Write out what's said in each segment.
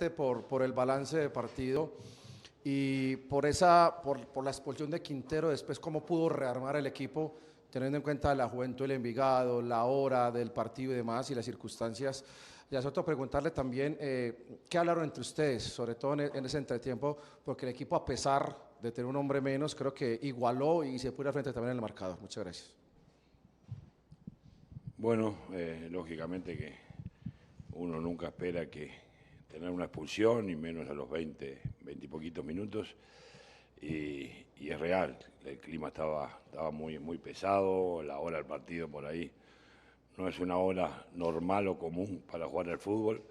por el balance de partido y por la expulsión de Quintero, después cómo pudo rearmar el equipo, teniendo en cuenta la juventud del Envigado, la hora del partido y demás, y las circunstancias. Y a nosotros preguntarle también qué hablaron entre ustedes, sobre todo en ese entretiempo, porque el equipo, a pesar de tener un hombre menos, creo que igualó y se puso al frente también en el marcador. Muchas gracias. Bueno, lógicamente que uno nunca espera que tener una expulsión, y menos a los 20 y poquitos minutos, y es real, el clima estaba muy pesado, la hora del partido por ahí no es una hora normal o común para jugar al fútbol,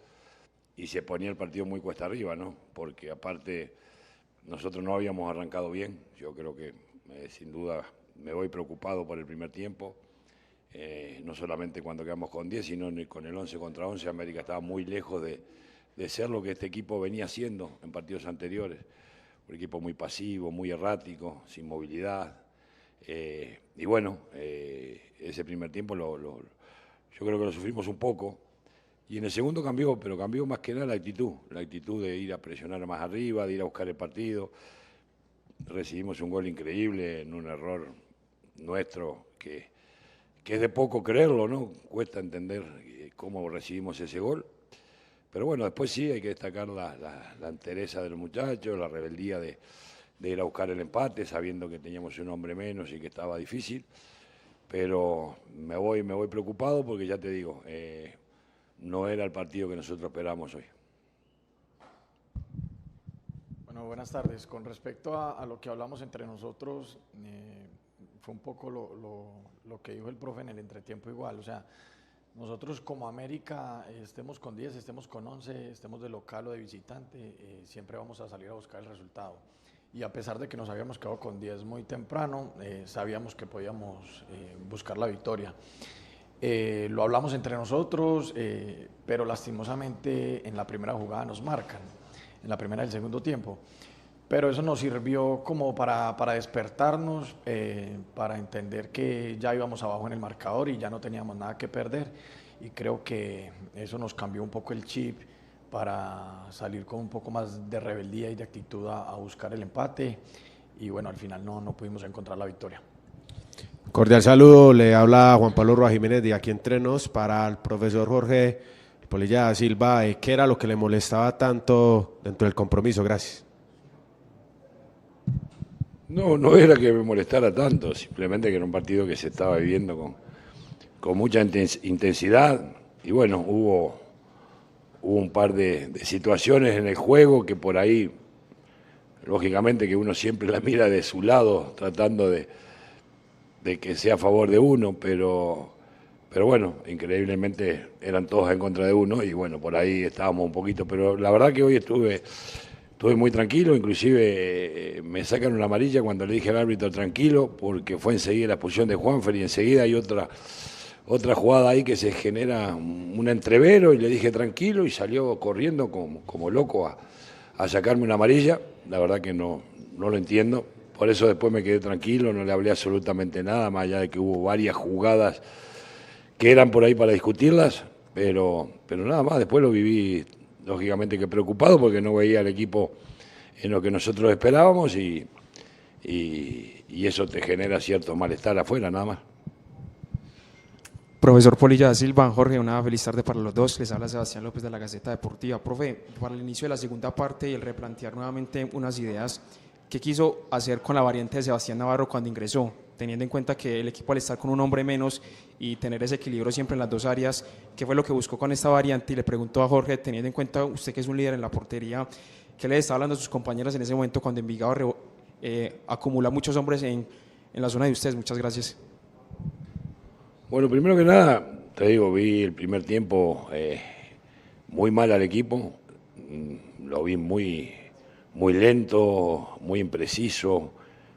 y se ponía el partido muy cuesta arriba, ¿no? Porque aparte nosotros no habíamos arrancado bien, yo creo que sin duda me voy preocupado por el primer tiempo. No solamente cuando quedamos con 10, sino con el 11 contra 11, América estaba muy lejos de ser lo que este equipo venía haciendo en partidos anteriores. Un equipo muy pasivo, muy errático, sin movilidad. Y bueno, ese primer tiempo yo creo que lo sufrimos un poco. Y en el segundo cambió, pero cambió más que nada la actitud de ir a presionar más arriba, de ir a buscar el partido. Recibimos un gol increíble en un error nuestro que es de poco creerlo, ¿no? Cuesta entender cómo recibimos ese gol. Pero bueno, después sí hay que destacar la entereza de los muchachos, la rebeldía de ir a buscar el empate, sabiendo que teníamos un hombre menos y que estaba difícil. Pero me voy preocupado porque ya te digo, no era el partido que nosotros esperábamos hoy. Bueno, buenas tardes. Con respecto a lo que hablamos entre nosotros, fue un poco lo que dijo el profe en el entretiempo igual. O sea, nosotros como América, estemos con 10, estemos con 11, estemos de local o de visitante, siempre vamos a salir a buscar el resultado. Y a pesar de que nos habíamos quedado con 10 muy temprano, sabíamos que podíamos buscar la victoria. Lo hablamos entre nosotros, pero lastimosamente en la primera jugada nos marcan, en la primera del segundo tiempo. Pero eso nos sirvió como para despertarnos, para entender que ya íbamos abajo en el marcador y ya no teníamos nada que perder. Y creo que eso nos cambió un poco el chip para salir con un poco más de rebeldía y de actitud a buscar el empate. Y bueno, al final no pudimos encontrar la victoria. Cordial saludo, le habla Juan Pablo Roa Jiménez de Aquí Entre Nos para el profesor Jorge Polilla da Silva. ¿Qué era lo que le molestaba tanto dentro del compromiso? Gracias. No era que me molestara tanto, simplemente que era un partido que se estaba viviendo con mucha intensidad, y bueno, hubo un par de situaciones en el juego que por ahí, lógicamente que uno siempre la mira de su lado, tratando de que sea a favor de uno, pero bueno, increíblemente eran todos en contra de uno, y bueno, por ahí estábamos un poquito, pero la verdad que hoy estuve muy tranquilo, inclusive me sacan una amarilla cuando le dije al árbitro tranquilo, porque fue enseguida la expulsión de Juanfer y enseguida hay otra jugada ahí que se genera un entrevero y le dije tranquilo y salió corriendo como loco a sacarme una amarilla. La verdad que no lo entiendo, por eso después me quedé tranquilo, no le hablé absolutamente nada, más allá de que hubo varias jugadas que eran por ahí para discutirlas, pero nada más, después lo viví lógicamente que preocupado porque no veía al equipo en lo que nosotros esperábamos y eso te genera cierto malestar afuera, nada más. Profesor Polilla da Silva, Jorge, una feliz tarde para los dos. Les habla Sebastián López de la Gaceta Deportiva. Profe, para el inicio de la segunda parte y el replantear nuevamente unas ideas, ¿qué quiso hacer con la variante de Sebastián Navarro cuando ingresó? Teniendo en cuenta que el equipo, al estar con un hombre menos y tener ese equilibrio siempre en las dos áreas, ¿qué fue lo que buscó con esta variante? Y le pregunto a Jorge, teniendo en cuenta usted que es un líder en la portería, ¿qué le estaba hablando a sus compañeras en ese momento cuando Envigado acumula muchos hombres en la zona de ustedes? Muchas gracias. Bueno, primero que nada, te digo, vi el primer tiempo muy mal al equipo, lo vi muy lento, muy impreciso,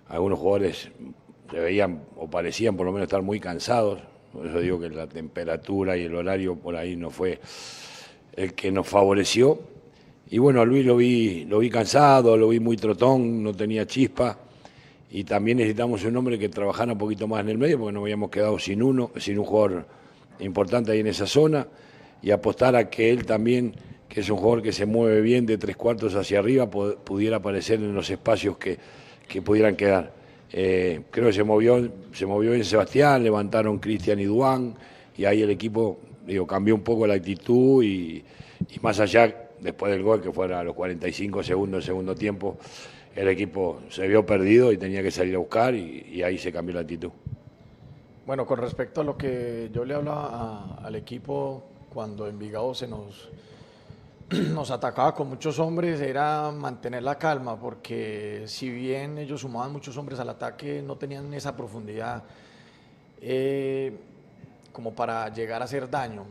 algunos jugadores se veían o parecían por lo menos estar muy cansados, por eso digo que la temperatura y el horario por ahí no fue el que nos favoreció. Y bueno, a Luis lo vi cansado, lo vi muy trotón, no tenía chispa, y también necesitamos un hombre que trabajara un poquito más en el medio porque nos habíamos quedado sin un jugador importante ahí en esa zona, y apostar a que él también, que que es un jugador que se mueve bien de 3/4 hacia arriba, pudiera aparecer en los espacios que pudieran quedar. Creo que se movió bien Sebastián, levantaron Cristian y Duán, y ahí el equipo cambió un poco la actitud y más allá, después del gol, que fuera a los 45 segundos del segundo tiempo, el equipo se vio perdido y tenía que salir a buscar y ahí se cambió la actitud. Bueno, con respecto a lo que yo le hablaba al equipo cuando Envigado nos atacaba con muchos hombres, era mantener la calma, porque si bien ellos sumaban muchos hombres al ataque, no tenían esa profundidad como para llegar a hacer daño.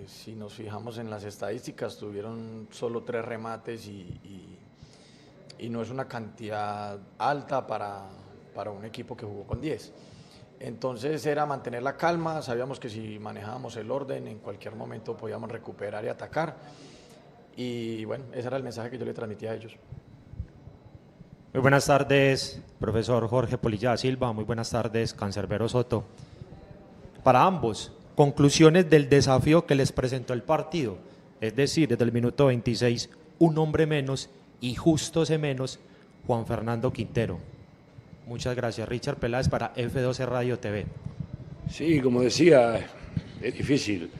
Si nos fijamos en las estadísticas, tuvieron solo 3 remates y no es una cantidad alta para un equipo que jugó con 10. Entonces era mantener la calma, sabíamos que si manejábamos el orden, en cualquier momento podíamos recuperar y atacar. Y bueno, ese era el mensaje que yo le transmitía a ellos. Muy buenas tardes, profesor Jorge Polilla da Silva. Muy buenas tardes, Cancerbero Soto. Para ambos, conclusiones del desafío que les presentó el partido, es decir, desde el minuto 26, un hombre menos y justo ese menos, Juan Fernando Quintero. Muchas gracias. Richard Peláez para F12 Radio TV. Sí, como decía, es difícil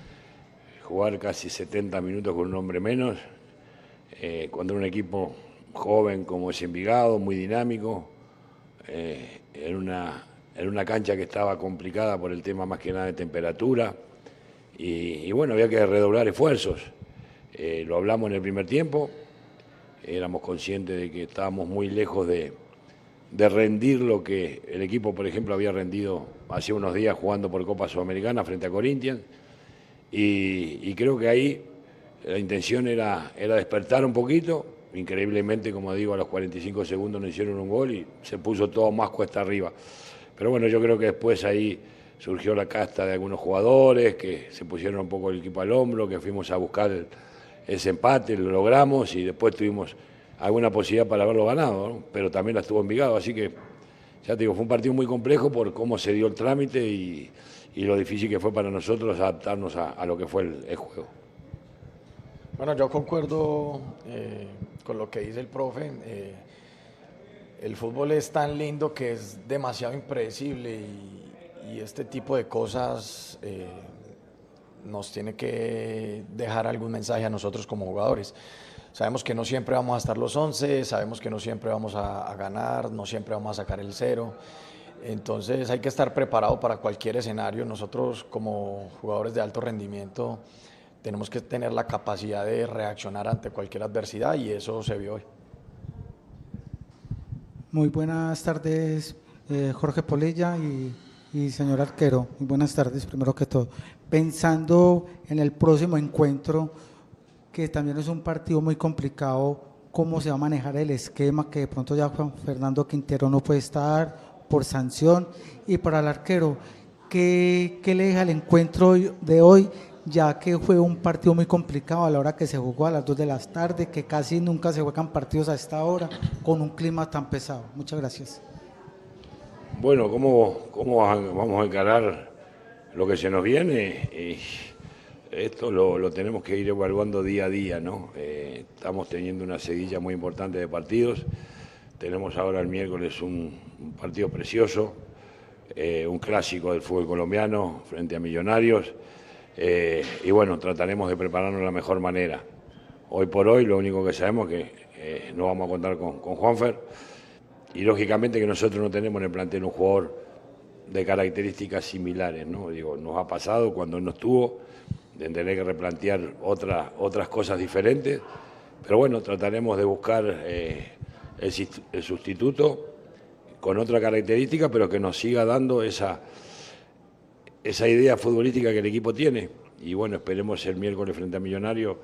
jugar casi 70 minutos con un hombre menos, cuando un equipo joven como es Envigado, muy dinámico, en una cancha que estaba complicada por el tema más que nada de temperatura, y bueno, había que redoblar esfuerzos. Lo hablamos en el primer tiempo, éramos conscientes de que estábamos muy lejos de rendir lo que el equipo, por ejemplo, había rendido hace unos días jugando por Copa Sudamericana frente a Corinthians, y creo que ahí la intención era despertar un poquito. Increíblemente, como digo, a los 45 segundos nos hicieron un gol y se puso todo más cuesta arriba. Pero bueno, yo creo que después ahí surgió la casta de algunos jugadores que se pusieron un poco el equipo al hombro, que fuimos a buscar ese empate, lo logramos y después tuvimos alguna posibilidad para haberlo ganado, ¿no? Pero también la estuvo Envigado, así que ya te digo, fue un partido muy complejo por cómo se dio el trámite y lo difícil que fue para nosotros adaptarnos a lo que fue el juego. Bueno, yo concuerdo con lo que dice el profe. El fútbol es tan lindo que es demasiado impredecible y este tipo de cosas nos tiene que dejar algún mensaje a nosotros como jugadores. Sabemos que no siempre vamos a estar los 11, sabemos que no siempre vamos a ganar, no siempre vamos a sacar el 0. Entonces hay que estar preparado para cualquier escenario. Nosotros como jugadores de alto rendimiento tenemos que tener la capacidad de reaccionar ante cualquier adversidad y eso se vio hoy. Muy buenas tardes, Jorge Polilla y señor arquero. Muy buenas tardes, primero que todo. Pensando en el próximo encuentro, que también es un partido muy complicado, ¿cómo se va a manejar el esquema? Que de pronto ya Juan Fernando Quintero no puede estar por sanción. Y para el arquero, ¿qué le deja el encuentro de hoy? Ya que fue un partido muy complicado a la hora que se jugó a las 2 de la tarde, que casi nunca se juegan partidos a esta hora, con un clima tan pesado. Muchas gracias. Bueno, ¿cómo vamos a encarar lo que se nos viene? Esto lo tenemos que ir evaluando día a día, ¿no? Estamos teniendo una seguidilla muy importante de partidos. Tenemos ahora el miércoles un partido precioso, un clásico del fútbol colombiano frente a Millonarios. Y bueno, trataremos de prepararnos de la mejor manera. Hoy por hoy lo único que sabemos es que no vamos a contar con Juanfer y lógicamente que nosotros no tenemos en el plantel un jugador de características similares, ¿no? Digo, nos ha pasado cuando él no estuvo de tener que replantear otras cosas diferentes, pero bueno, trataremos de buscar el sustituto con otra característica, pero que nos siga dando esa idea futbolística que el equipo tiene. Y bueno, esperemos el miércoles frente a Millonarios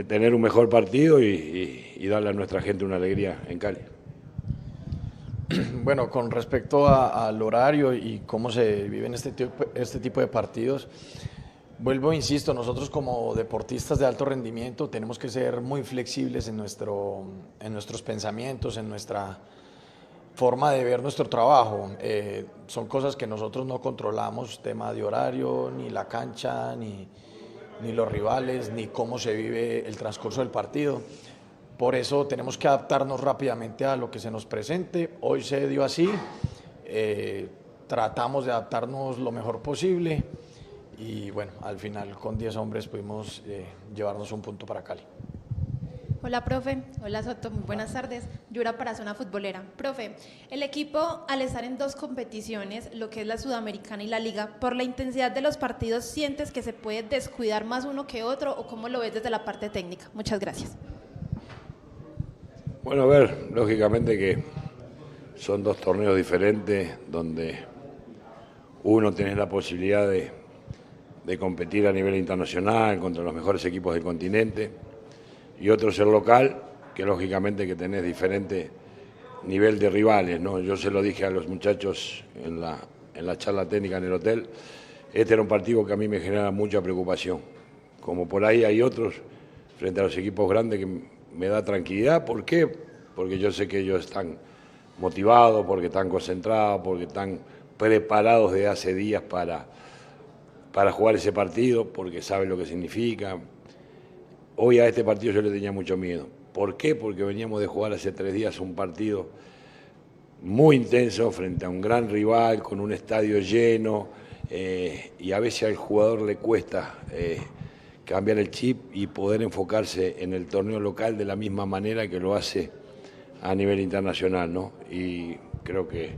tener un mejor partido y darle a nuestra gente una alegría en Cali. Bueno, con respecto al horario y cómo se viven este tipo de partidos, vuelvo, insisto, nosotros como deportistas de alto rendimiento tenemos que ser muy flexibles en nuestros pensamientos, en nuestra forma de ver nuestro trabajo. Son cosas que nosotros no controlamos, tema de horario, ni la cancha, ni ni los rivales, ni cómo se vive el transcurso del partido. Por eso tenemos que adaptarnos rápidamente a lo que se nos presente. Hoy se dio así, tratamos de adaptarnos lo mejor posible y bueno, al final con 10 hombres pudimos llevarnos un punto para Cali. Hola, profe. Hola, Soto. Muy buenas tardes. Yura para Zona Futbolera. Profe, el equipo, al estar en dos competiciones, lo que es la Sudamericana y la Liga, por la intensidad de los partidos, ¿sientes que se puede descuidar más uno que otro o cómo lo ves desde la parte técnica? Muchas gracias. Bueno, a ver, lógicamente que son dos torneos diferentes donde uno tiene la posibilidad de competir a nivel internacional contra los mejores equipos del continente y otro ser local, que lógicamente que tenés diferente nivel de rivales, ¿no? Yo se lo dije a los muchachos en la charla técnica en el hotel, este era un partido que a mí me genera mucha preocupación, como por ahí hay otros frente a los equipos grandes que me da tranquilidad. ¿Por qué? Porque yo sé que ellos están motivados, porque están concentrados, porque están preparados desde hace días para jugar ese partido, porque saben lo que significa. Hoy a este partido yo le tenía mucho miedo. ¿Por qué? Porque veníamos de jugar hace 3 días un partido muy intenso frente a un gran rival, con un estadio lleno, y a veces al jugador le cuesta cambiar el chip y poder enfocarse en el torneo local de la misma manera que lo hace a nivel internacional, ¿no? Y creo que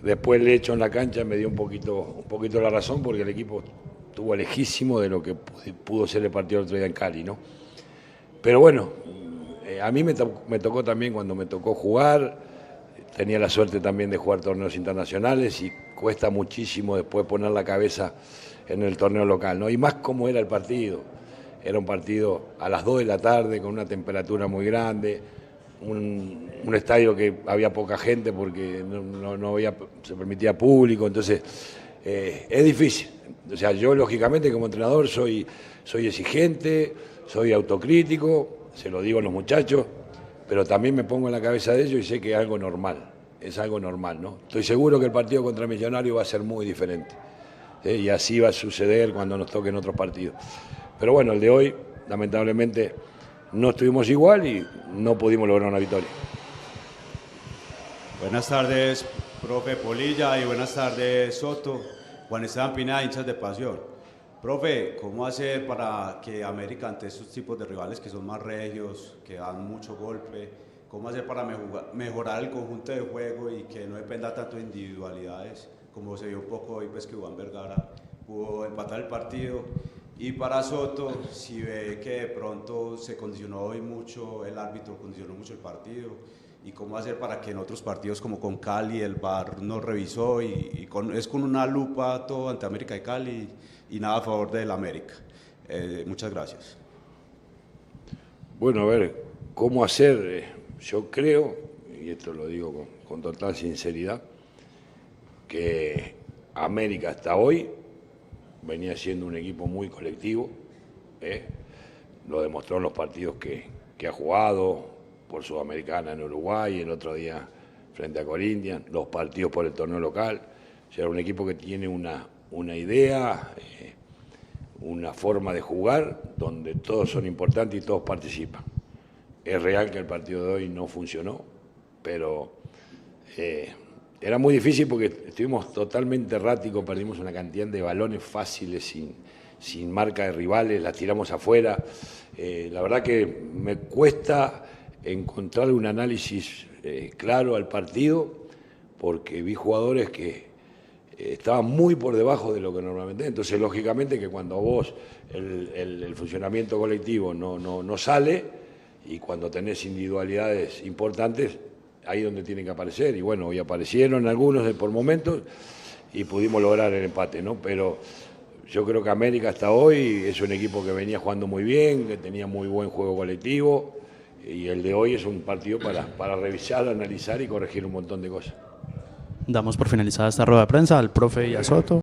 después el hecho en la cancha me dio un poquito la razón, porque el equipo estuvo lejísimo de lo que pudo ser el partido el otro día en Cali, ¿no? Pero bueno, a mí me tocó también cuando me tocó jugar, tenía la suerte también de jugar torneos internacionales y cuesta muchísimo después poner la cabeza en el torneo local, ¿no? Y más cómo era el partido. Era un partido a las 2 de la tarde con una temperatura muy grande, un estadio que había poca gente porque no se permitía público, entonces es difícil. O sea, yo lógicamente como entrenador soy exigente, soy autocrítico, se lo digo a los muchachos, pero también me pongo en la cabeza de ellos y sé que es algo normal, ¿no? Estoy seguro que el partido contra Millonario va a ser muy diferente, ¿sí? Y así va a suceder cuando nos toquen otros partidos. Pero bueno, el de hoy, lamentablemente, no estuvimos igual y no pudimos lograr una victoria. Buenas tardes, profe Polilla, y buenas tardes, Soto. Juan Esteban Pineda, hinchas de Pasión. Profe, ¿cómo hacer para que América, ante estos tipos de rivales que son más regios, que dan mucho golpe, cómo hacer para mejorar el conjunto de juego y que no dependa tanto de individualidades, como se vio un poco hoy, pues que Juan Vergara pudo empatar el partido? Y para Soto, si ve que de pronto se condicionó hoy mucho, el árbitro condicionó mucho el partido, y cómo hacer para que en otros partidos como con Cali el VAR no revisó es con una lupa todo ante América y Cali y nada a favor del América. Muchas gracias. Bueno, a ver, ¿cómo hacer? Yo creo, y esto lo digo con total sinceridad, que América hasta hoy venía siendo un equipo muy colectivo, lo demostró en los partidos que ha jugado por Sudamericana en Uruguay, el otro día frente a Corinthians, los partidos por el torneo local. O sea, era un equipo que tiene una idea, una forma de jugar donde todos son importantes y todos participan. Es real que el partido de hoy no funcionó, pero era muy difícil porque estuvimos totalmente erráticos, perdimos una cantidad de balones fáciles sin marca de rivales, las tiramos afuera. La verdad que me cuesta encontrar un análisis claro al partido, porque vi jugadores que estaban muy por debajo de lo que normalmente. Entonces, lógicamente que cuando vos el funcionamiento colectivo no sale, y cuando tenés individualidades importantes, ahí es donde tienen que aparecer. Y bueno, hoy aparecieron algunos por momentos y pudimos lograr el empate, ¿no? Pero yo creo que América hasta hoy es un equipo que venía jugando muy bien, que tenía muy buen juego colectivo, y el de hoy es un partido para revisar, analizar y corregir un montón de cosas. Damos por finalizada esta rueda de prensa al profe y a Soto.